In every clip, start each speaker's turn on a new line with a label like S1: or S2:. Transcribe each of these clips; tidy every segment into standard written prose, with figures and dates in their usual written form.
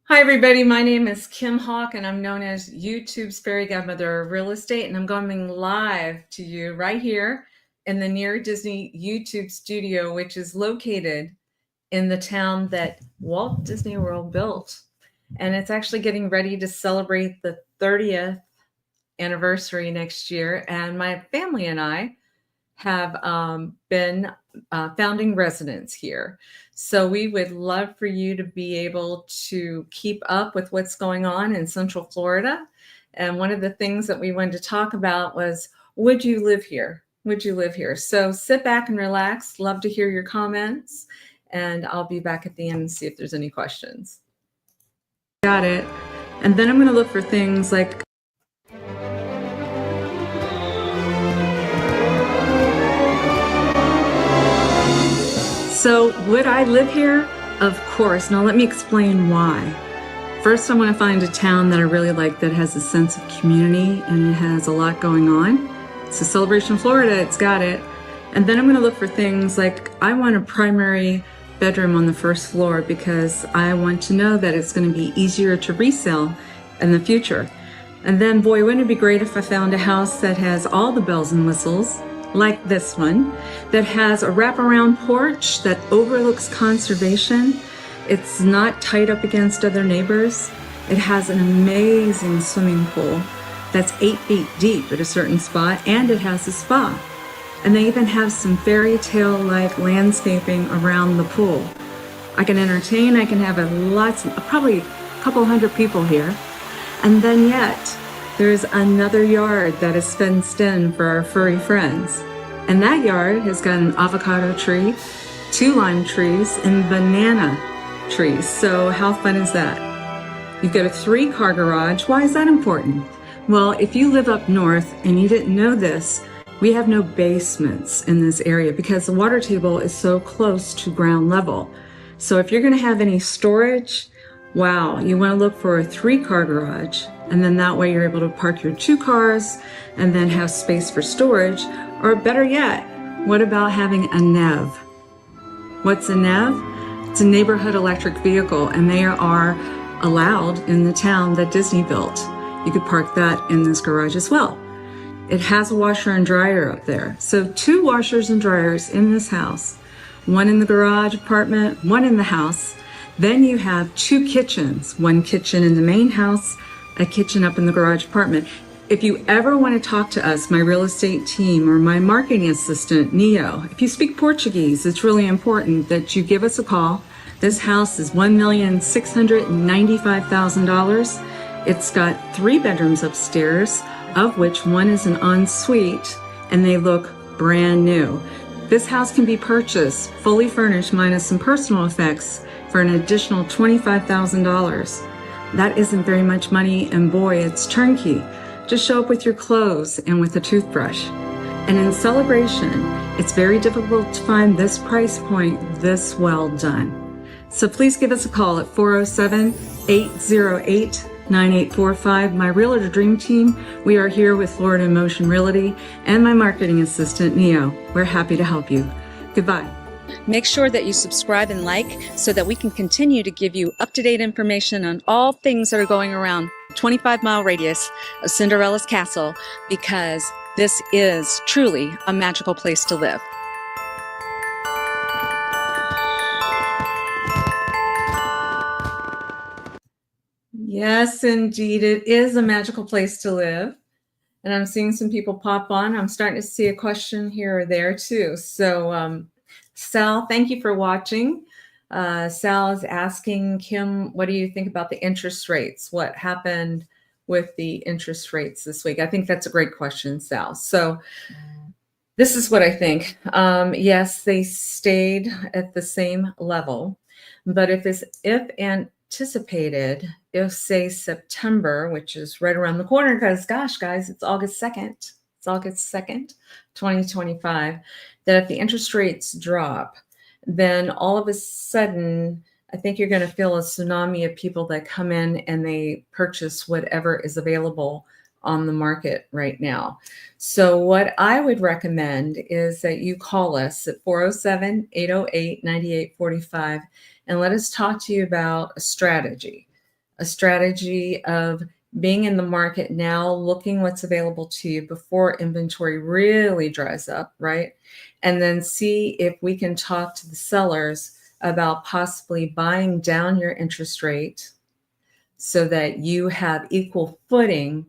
S1: Hi, everybody. My name is Kim Hawk, and I'm known as YouTube's Fairy Godmother of Real Estate. And I'm coming live to you right here in the Near Disney YouTube studio, which is located in the town that Walt Disney World built. And it's actually getting ready to celebrate the 30th anniversary next year. And my family and I have been founding residents here. So we would love for you to be able to keep up with what's going on in Central Florida. And one of the things that we wanted to talk about was, would you live here? Would you live here? So sit back and relax. Love to hear your comments. And I'll be back at the end and see if there's any questions. Got it. And then I'm going to look for things like So would I live here? Of course. Now let me explain why. First, I want to find a town that I really like that has a sense of community and it has a lot going on. It's a Celebration Florida, it's got it. And then I'm going to look for things like I want a primary bedroom on the first floor because I want to know that it's going to be easier to resell in the future. And then, boy, wouldn't it be great if I found a house that has all the bells and whistles, like this one, that has a wraparound porch that overlooks conservation. It's not tight up against other neighbors. It has an amazing swimming pool that's 8 feet deep at a certain spot, and it has a spa. And they even have some fairy tale-like landscaping around the pool. I can entertain, I can have probably a couple hundred people here. And then yet, there's another yard that is fenced in for our furry friends. And that yard has got an avocado tree, 2 lime trees, and banana trees. So how fun is that? You've got a 3-car garage. Why is that important? Well, if you live up north and you didn't know this, we have no basements in this area because the water table is so close to ground level. So if you're going to have any storage, wow, you want to look for a 3-car garage. And then that way you're able to park your 2 cars and then have space for storage. Or better yet, what about having a NEV? What's a NEV? It's a neighborhood electric vehicle, and they are allowed in the town that Disney built. You could park that in this garage as well. It has a washer and dryer up there. So 2 washers and dryers in this house, 1 in the garage apartment, 1 in the house. Then you have 2 kitchens, 1 kitchen in the main house, a kitchen up in the garage apartment. If you ever want to talk to us, my real estate team or my marketing assistant, Neo, if you speak Portuguese, it's really important that you give us a call. This house is $1,695,000. It's got 3 bedrooms upstairs, of which 1 is an ensuite, and they look brand new. This house can be purchased fully furnished minus some personal effects for an additional $25,000. That isn't very much money, and boy, it's turnkey. Just show up with your clothes and with a toothbrush. And in Celebration, it's very difficult to find this price point this well done. So please give us a call at 407-808-9845. My Realtor Dream Team, we are here with Florida in Motion Realty, and my marketing assistant, Neo. We're happy to help you. Goodbye.
S2: Make sure that you subscribe and like so that we can continue to give you up-to-date information on all things that are going around 25-mile radius of Cinderella's castle, because this is truly a magical place to live.
S1: Yes, indeed. It is a magical place to live. And I'm seeing some people pop on. I'm starting to see a question here or there too. So Sal, thank you for watching. Sal is asking, Kim, what do you think about the interest rates? What happened with the interest rates this week? I think that's a great question, Sal. So this is what I think. Yes, they stayed at the same level, but if anticipated, if say September, which is right around the corner, because gosh, guys, it's August 2nd. It's August 2nd, 2025, that if the interest rates drop, then all of a sudden, I think you're going to feel a tsunami of people that come in and they purchase whatever is available on the market right now. So what I would recommend is that you call us at 407-808-9845 and let us talk to you about a strategy. a strategy of being in the market now, looking what's available to you before inventory really dries up, right? And then see if we can talk to the sellers about possibly buying down your interest rate so that you have equal footing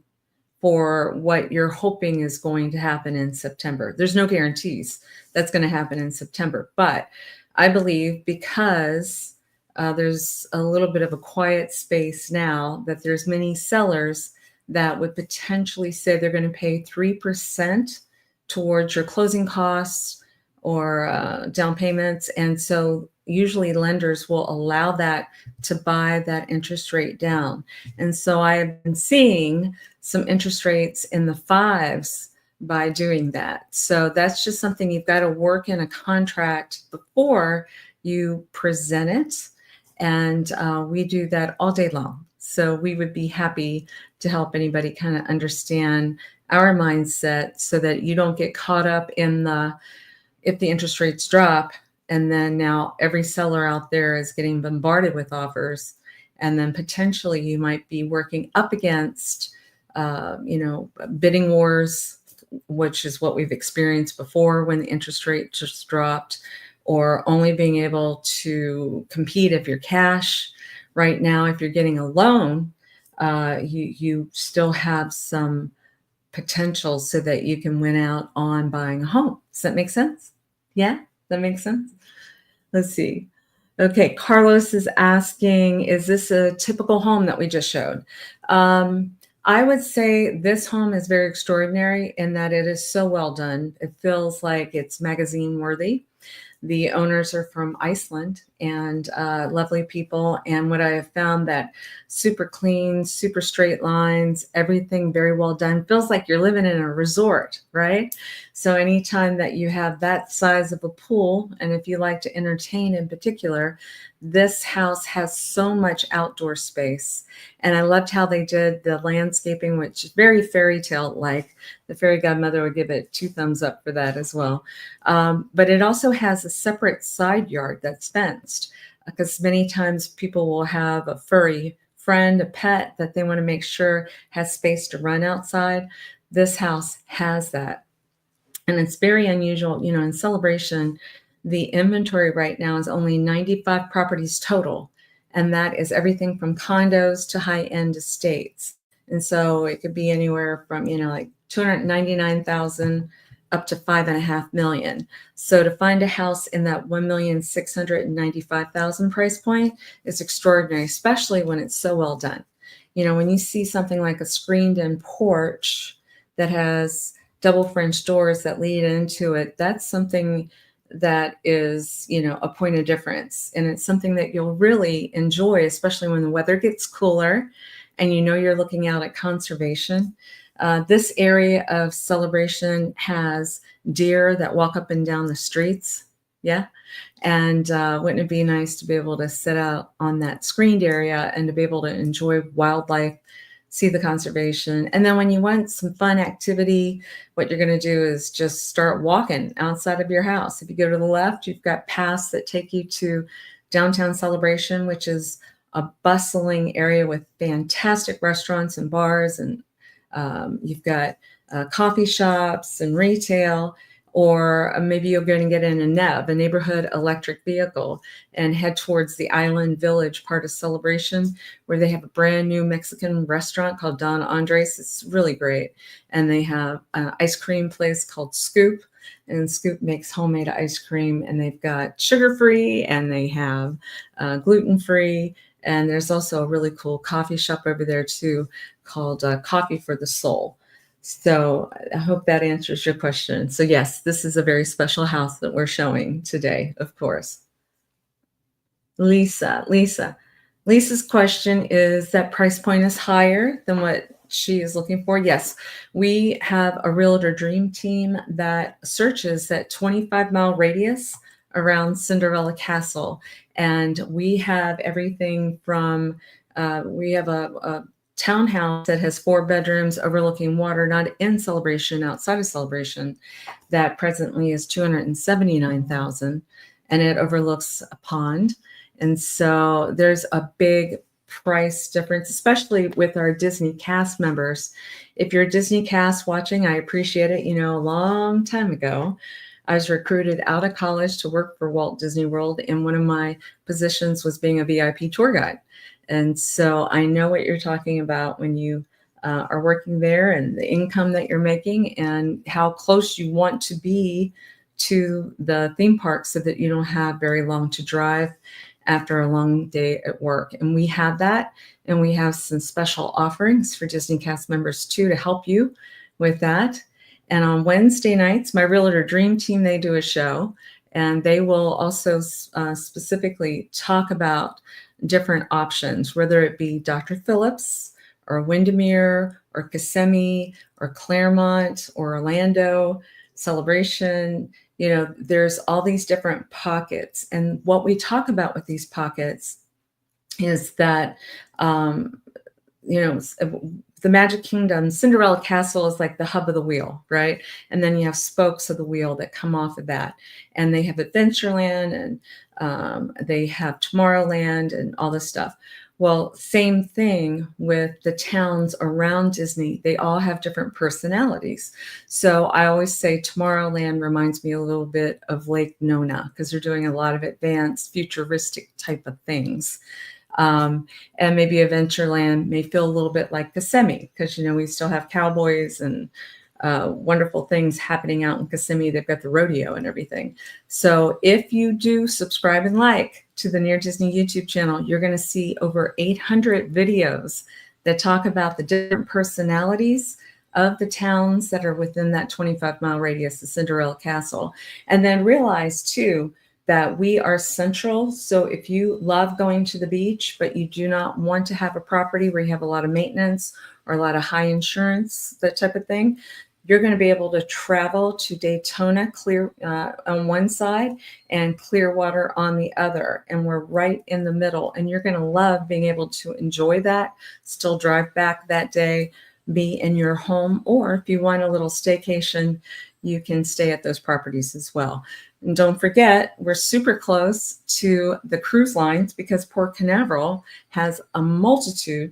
S1: for what you're hoping is going to happen in September. There's no guarantees that's going to happen in September, but I believe because there's a little bit of a quiet space now, that there's many sellers that would potentially say they're going to pay 3% towards your closing costs or down payments. And so usually lenders will allow that to buy that interest rate down. And so I have been seeing some interest rates in the fives by doing that. So that's just something you've got to work in a contract before you present it. And we do that all day long. So we would be happy to help anybody kind of understand our mindset so that you don't get caught up in if the interest rates drop and then now every seller out there is getting bombarded with offers. And then potentially you might be working up against, bidding wars, which is what we've experienced before when the interest rate just dropped, or only being able to compete if you're cash. Right now, if you're getting a loan, you still have some potential so that you can win out on buying a home. Does that make sense? Yeah, that makes sense. Let's see. Okay, Carlos is asking, is this a typical home that we just showed? I would say this home is very extraordinary in that it is so well done. It feels like it's magazine worthy. The owners are from Iceland and lovely people. And what I have found that super clean, super straight lines, everything very well done. Feels like you're living in a resort, right? So anytime that you have that size of a pool, and if you like to entertain in particular, this house has so much outdoor space. And I loved how they did the landscaping, which is very fairy tale like. The fairy godmother would give it 2 thumbs up for that as well. But it also has a separate side yard that's fenced, because many times people will have a furry friend, a pet that they want to make sure has space to run outside. This house has that. And it's very unusual, in Celebration, the inventory right now is only 95 properties total. And that is everything from condos to high-end estates. And so it could be anywhere from, like 299,000 up to 5.5 million. So to find a house in that 1,695,000 price point is extraordinary, especially when it's so well done. When you see something like a screened-in porch that has double French doors that lead into it, that's something that is, a point of difference. And it's something that you'll really enjoy, especially when the weather gets cooler and you're looking out at conservation. This area of Celebration has deer that walk up and down the streets. Yeah. And wouldn't it be nice to be able to sit out on that screened area and to be able to enjoy wildlife, see the conservation. And then when you want some fun activity, what you're going to do is just start walking outside of your house. If you go to the left, you've got paths that take you to downtown Celebration, which is a bustling area with fantastic restaurants and bars. And you've got coffee shops and retail. Or maybe you're going to get in a NEV, a neighborhood electric vehicle, and head towards the Island Village part of Celebration, where they have a brand new Mexican restaurant called Don Andres. It's really great. And they have an ice cream place called Scoop, and Scoop makes homemade ice cream. And they've got sugar-free and they have gluten-free. And there's also a really cool coffee shop over there too called Coffee for the Soul. So I hope that answers your question. So yes, this is a very special house that we're showing today, of course. Lisa's question is that price point is higher than what she is looking for. Yes, we have a realtor dream team that searches that 25-mile radius around Cinderella Castle. And we have everything from, we have a townhouse that has 4 bedrooms overlooking water, not in Celebration, outside of Celebration, that presently is 279,000, and it overlooks a pond. And so there's a big price difference, especially with our Disney cast members. If you're a Disney cast watching, I appreciate it. You know, a long time ago, I was recruited out of college to work for Walt Disney World, and one of my positions was being a VIP tour guide. And so I know what you're talking about when you are working there, and the income that you're making, and how close you want to be to the theme park so that you don't have very long to drive after a long day at work. And we have that, and we have some special offerings for Disney cast members too to help you with that. And on Wednesday nights, my Realtor Dream Team, they do a show, and they will also specifically talk about different options, whether it be Dr. Phillips or Windermere or Kissimmee or Claremont or Orlando, Celebration. You know, there's all these different pockets. And what we talk about with these pockets is that, you know, the Magic Kingdom, Cinderella Castle is like the hub of the wheel, right? And then you have spokes of the wheel that come off of that. And they have Adventureland, and they have Tomorrowland and all this stuff. Well, same thing with the towns around Disney. They all have different personalities. So I always say Tomorrowland reminds me a little bit of Lake Nona, because they're doing a lot of advanced futuristic type of things. And maybe Adventureland may feel a little bit like Kissimmee, because, you know, we still have cowboys and wonderful things happening out in Kissimmee. They've got the rodeo and everything. So if you do subscribe and like to the Near Disney YouTube channel, you're going to see over 800 videos that talk about the different personalities of the towns that are within that 25-mile radius of Cinderella Castle. And then realize too that we are central. So if you love going to the beach, but you do not want to have a property where you have a lot of maintenance or a lot of high insurance, that type of thing, you're going to be able to travel to Daytona clear on one side and Clearwater on the other. And we're right in the middle. And you're going to love being able to enjoy that, still drive back that day, be in your home, or if you want a little staycation, you can stay at those properties as well. And don't forget, we're super close to the cruise lines, because Port Canaveral has a multitude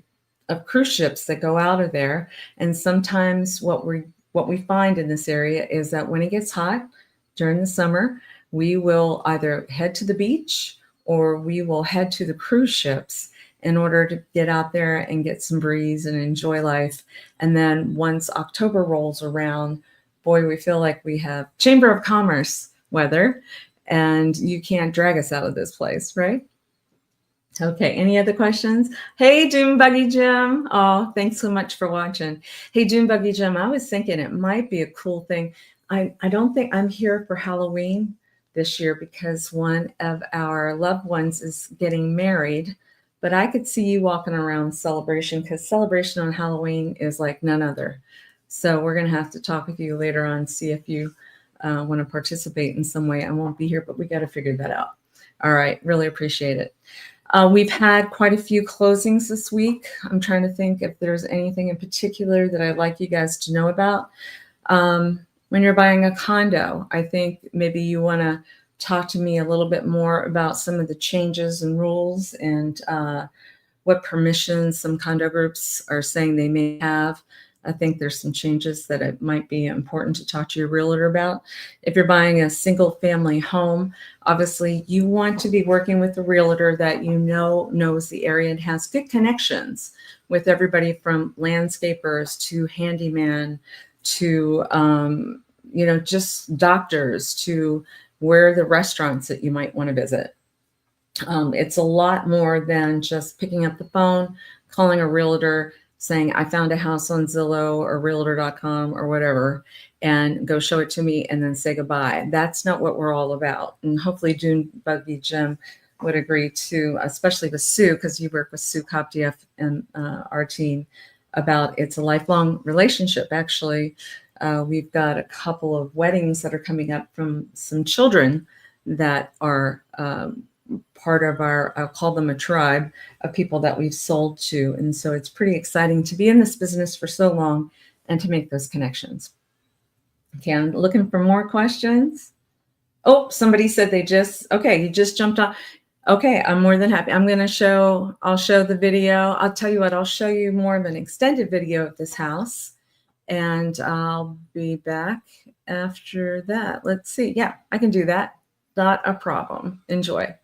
S1: of cruise ships that go out of there. And sometimes what we find in this area is that when it gets hot during the summer, we will either head to the beach or we will head to the cruise ships in order to get out there and get some breeze and enjoy life. And then once October rolls around, boy, we feel like we have Chamber of Commerce weather, and you can't drag us out of this place, right? Okay, any other questions? Hey, Doom Buggy Jim. Oh, thanks so much for watching. Hey, Doom Buggy Jim, I was thinking it might be a cool thing. I don't think I'm here for Halloween this year because one of our loved ones is getting married, but I could see you walking around Celebration, because Celebration on Halloween is like none other. So we're going to have to talk with you later on, see if you want to participate in some way. I won't be here, but we got to figure that out. All right, really appreciate it. We've had quite a few closings this week. I'm trying to think if there's anything in particular that I'd like you guys to know about. When you're buying a condo, I think maybe you want to talk to me a little bit more about some of the changes and rules, and what permissions some condo groups are saying they may have. I think there's some changes that it might be important to talk to your realtor about. If you're buying a single family home, obviously you want to be working with a realtor that you know knows the area and has good connections with everybody from landscapers to handyman to, you know, just doctors to where the restaurants that you might want to visit. It's a lot more than just picking up the phone, calling a realtor, saying, I found a house on Zillow or realtor.com or whatever, and go show it to me and then say goodbye. That's not what we're all about. And hopefully June Buggy Jim would agree to, especially with Sue, because you work with Sue Kopdieff and our team, about it's a lifelong relationship. Actually, we've got a couple of weddings that are coming up from some children that are part of our, I'll call them a tribe of people that we've sold to. And so it's pretty exciting to be in this business for so long and to make those connections. Okay, I'm looking for more questions. Oh, somebody said you just jumped on. Okay, I'm more than happy. I'll show the video. I'll tell you what, I'll show you more of an extended video of this house, and I'll be back after that. Let's see. Yeah, I can do that. Not a problem. Enjoy.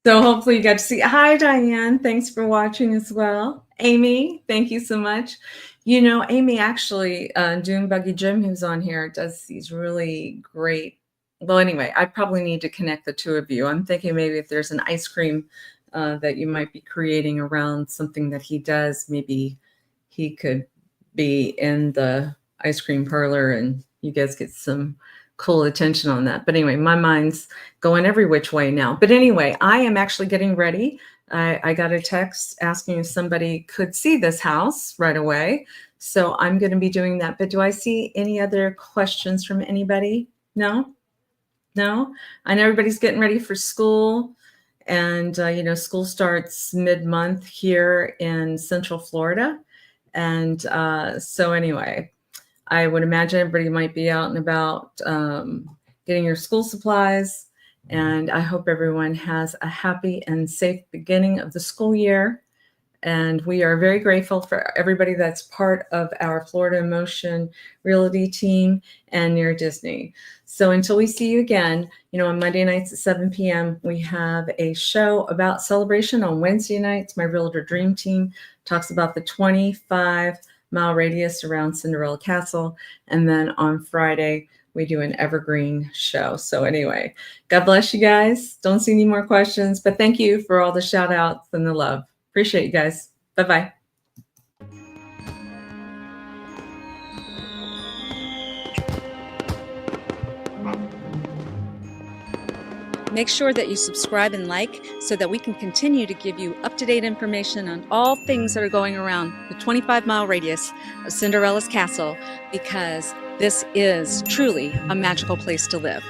S1: So hopefully you got to see. Hi, Diane. Thanks for watching as well. Amy, thank you so much. You know, Amy actually, Dune Buggy Jim, who's on here, does these really great. Well, anyway, I probably need to connect the two of you. I'm thinking maybe if there's an ice cream that you might be creating around something that he does, maybe he could be in the ice cream parlor and you guys get some cool attention on that. But anyway, my mind's going every which way now. But anyway, I am actually getting ready. I got a text asking if somebody could see this house right away. So I'm going to be doing that. But do I see any other questions from anybody? No? No? I know everybody's getting ready for school. And, you know, school starts mid-month here in Central Florida. And so anyway, I would imagine everybody might be out and about getting your school supplies. And I hope everyone has a happy and safe beginning of the school year. And we are very grateful for everybody that's part of our Florida in Motion Realty team and near Disney. So until we see you again, you know, on Monday nights at 7 p.m., we have a show about celebration. On Wednesday nights, my Realtor Dream Team talks about the 25-mile radius around Cinderella Castle. And then on Friday, we do an evergreen show. So anyway, God bless you guys. Don't see any more questions, but thank you for all the shout outs and the love. Appreciate you guys. Bye-bye.
S2: Make sure that you subscribe and like so that we can continue to give you up-to-date information on all things that are going around the 25-mile radius of Cinderella's castle, because this is truly a magical place to live.